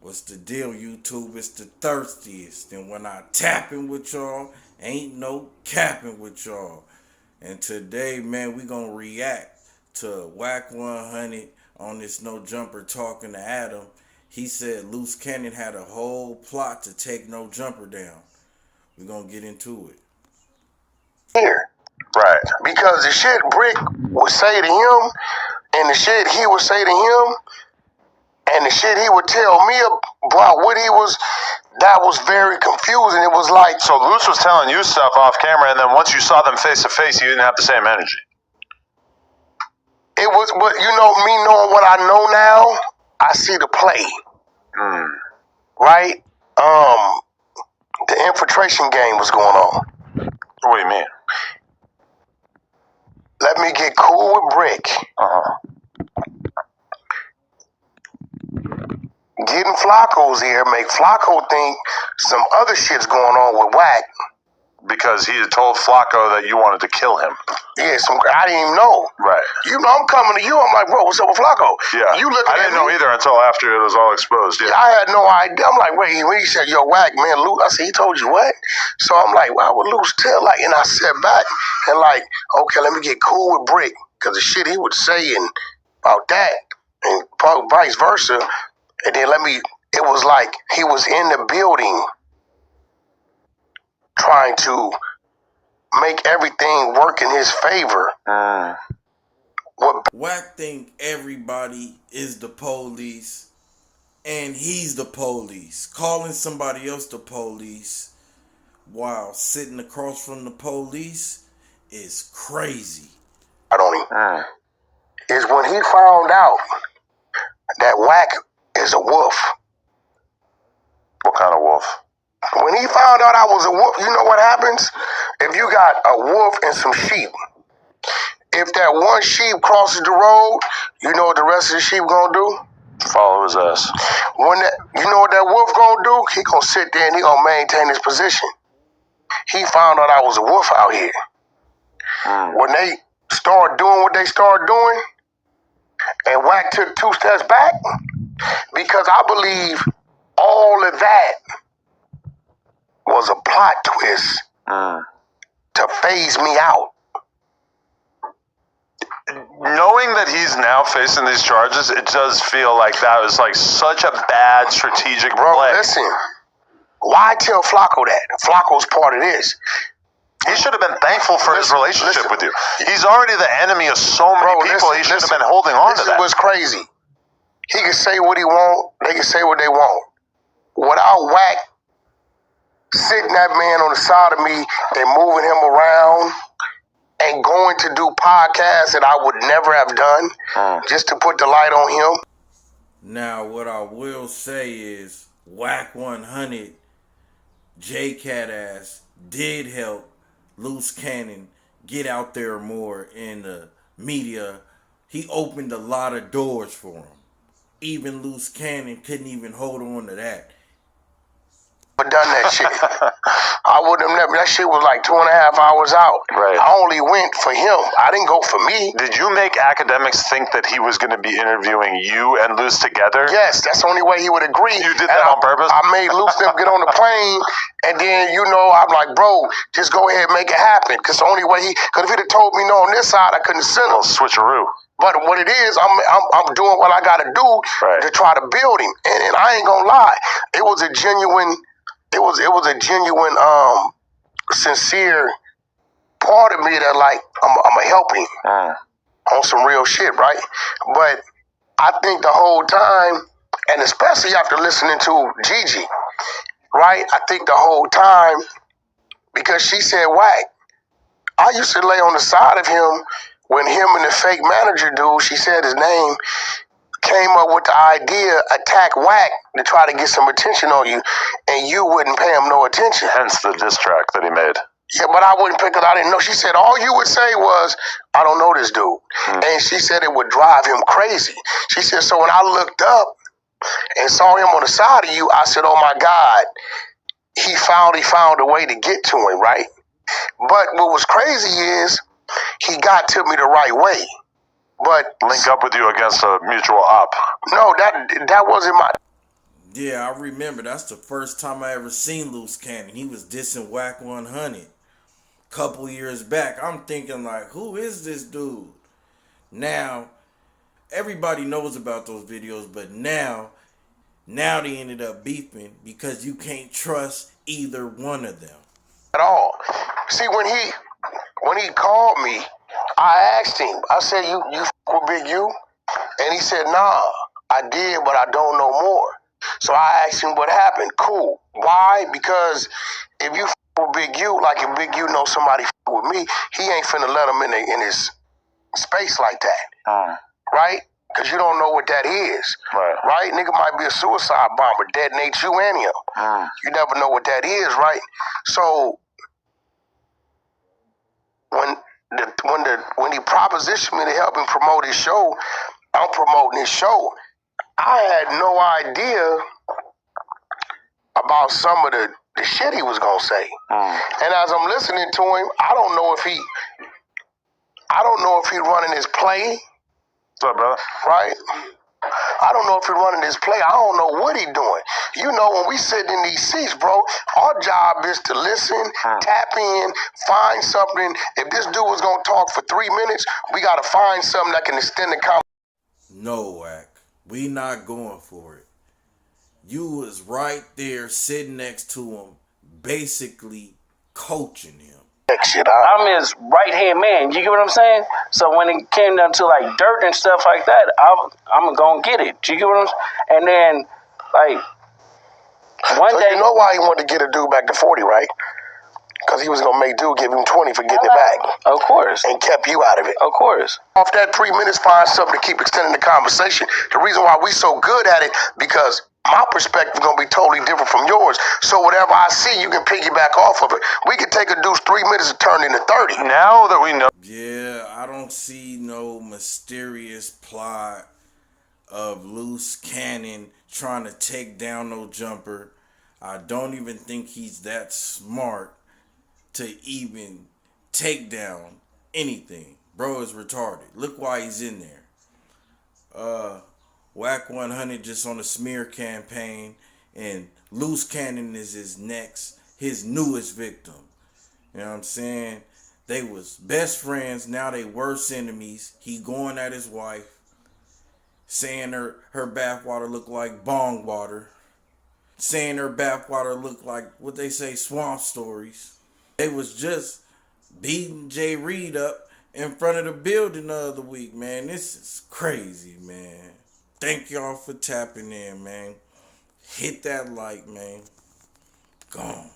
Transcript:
What's the deal, YouTube? It's the thirstiest. And when I tapping with y'all, ain't no capping with y'all. And today, man, we gonna react to Wack 100 on this No Jumper talking to Adam. He said Luce Cannon had a whole plot to take No Jumper down. We gonna get into it. Here. Right. Because the shit Brick would say to him, and the shit he would say to him, and the shit he would tell me about what he was, that was very confusing. It was like, So Luce was telling you stuff off camera, and then once you saw them face to face, you didn't have the same energy. it was, but you know, me knowing what I know now, I see the play. Right? The infiltration game was going on. What do you mean? Let me get cool with Brick. Getting Flacco's ear make Flacco think some other shit's going on with Wack. Because he had told Flacco that you wanted to kill him. Yeah, I didn't even know. Right. You know, I'm coming to you. I'm like, bro, what's up with Flacco? Yeah. You looking I didn't know either until after it was all exposed. Yeah. I had no idea. I'm like, wait, when he said, yo, Wack, man, Luce, I said, he told you what? So I'm like, why would Luce tell? Like, and I sat back and like, okay, let me get cool with Brick. Because the shit he would say and about that and vice versa. And then it was like he was in the building trying to make everything work in his favor. Wack think everybody is the police, and he's the police. Calling somebody else the police while sitting across from the police is crazy. Is when he found out that Wack is a wolf. What kind of wolf? When he found out I was a wolf, you know what happens? If you got a wolf and some sheep, if that one sheep crosses the road, you know what the rest of the sheep gonna do? Follow his ass. You know what that wolf gonna do? He gonna sit there and he gonna maintain his position. He found out I was a wolf out here. When they start doing what they start doing, and Wack took 2 steps back, because I believe all of that was a plot twist to phase me out. Knowing that he's now facing these charges, it does feel like that was like such a bad strategic Bro, play. listen, why tell Flacco that? Flacco's part of this. He should have been thankful for his relationship with you. He's already the enemy of so many people. He should have been holding on to that. This was crazy. He can say what he want. They can say what they want. Without Wack sitting that man on the side of me and moving him around and going to do podcasts that I would never have done just to put the light on him. Now, what I will say is Wack 100, J-Cat ass, did help Luce Cannon get out there more in the media. He opened a lot of doors for him. Even Luce Cannon couldn't even hold on to that. Done that shit. I would have never. That shit was like 2.5 hours out. Right. I only went for him. I didn't go for me. Did you make academics think that he was going to be interviewing you and Luce together? Yes, that's the only way he would agree. You did that on purpose? I made Luce them get on the plane, and then, you know, I'm like, bro, just go ahead and make it happen. Because the only way because if he'd have told me no on this side, I couldn't send him. Switcheroo. But what it is, I'm doing what I got to do to try to build him. And I ain't going to lie. It was a genuine... It was a genuine, sincere part of me that like I'm a help him on some real shit, right? But I think the whole time, and especially after listening to Gigi, right? I think the whole time, because she said Wack, I used to lay on the side of him when him and the fake manager dude, she said his name, came up with the idea, attack Wack to try to get some attention on you, and you wouldn't pay him no attention. Hence the diss track that he made. Yeah, but I wouldn't pick because I didn't know. She said all you would say was, I don't know this dude. And she said it would drive him crazy. She said, so when I looked up and saw him on the side of you, I said, oh my God, he found a way to get to him, right? But what was crazy is he got to me the right way. But link up with you against a mutual op. No, that wasn't my. Yeah, I remember. That's the first time I ever seen Luce Cannon. He was dissing Wack 100 couple years back. I'm thinking like, who is this dude? Now, everybody knows about those videos, but now they ended up beefing because you can't trust either one of them. At all. See, when he called me, I asked him, I said, you with Big U? And he said, nah, I did, but I don't know more. So I asked him what happened. Cool. Why? Because if you with Big U, like if Big U knows somebody with me, he ain't finna let him in his space like that. Right? Because you don't know what that is. Right? Nigga might be a suicide bomber, detonate you and him. You never know what that is, right? So when he propositioned me to help him promote his show, I'm promoting his show. I had no idea about some of the shit he was gonna say. And as I'm listening to him, I don't know if he running his play. What's up, brother? Right? I don't know if he's running his play. I don't know what he doing. You know, when we sit in these seats, bro, our job is to listen, tap in, find something. If this dude was going to talk for 3 minutes, we got to find something that can extend the conversation. No, Wack. We not going for it. You was right there sitting next to him, basically coaching him. I'm his right-hand man. You get what I'm saying? So when it came down to like dirt and stuff like that, I'm gonna get it. You get what I'm saying? And then, like, one day, you know why he wanted to get a dude back to 40, right? Because he was gonna make dude give him 20 for getting it back. Of course. And kept you out of it. Of course. Off that 3 minutes, find something to keep extending the conversation. The reason why we so good at it, because my perspective is going to be totally different from yours. So whatever I see, you can piggyback off of it. We can take a dude's 3 minutes and turn it into 30. Now that we know. Yeah, I don't see no mysterious plot of Luce Cannon trying to take down no jumper. I don't even think he's that smart to even take down anything. Bro is retarded. Look why he's in there. Wack 100 just on a smear campaign, and Luce Cannon is his newest victim. You know what I'm saying? They was best friends, now they worst enemies. He going at his wife, saying her bathwater look like bong water, saying her bathwater look like what they say swamp stories. They was just beating Jay Reed up in front of the building the other week, man. This is crazy, man. Thank y'all for tapping in, man. Hit that like, man. Gone.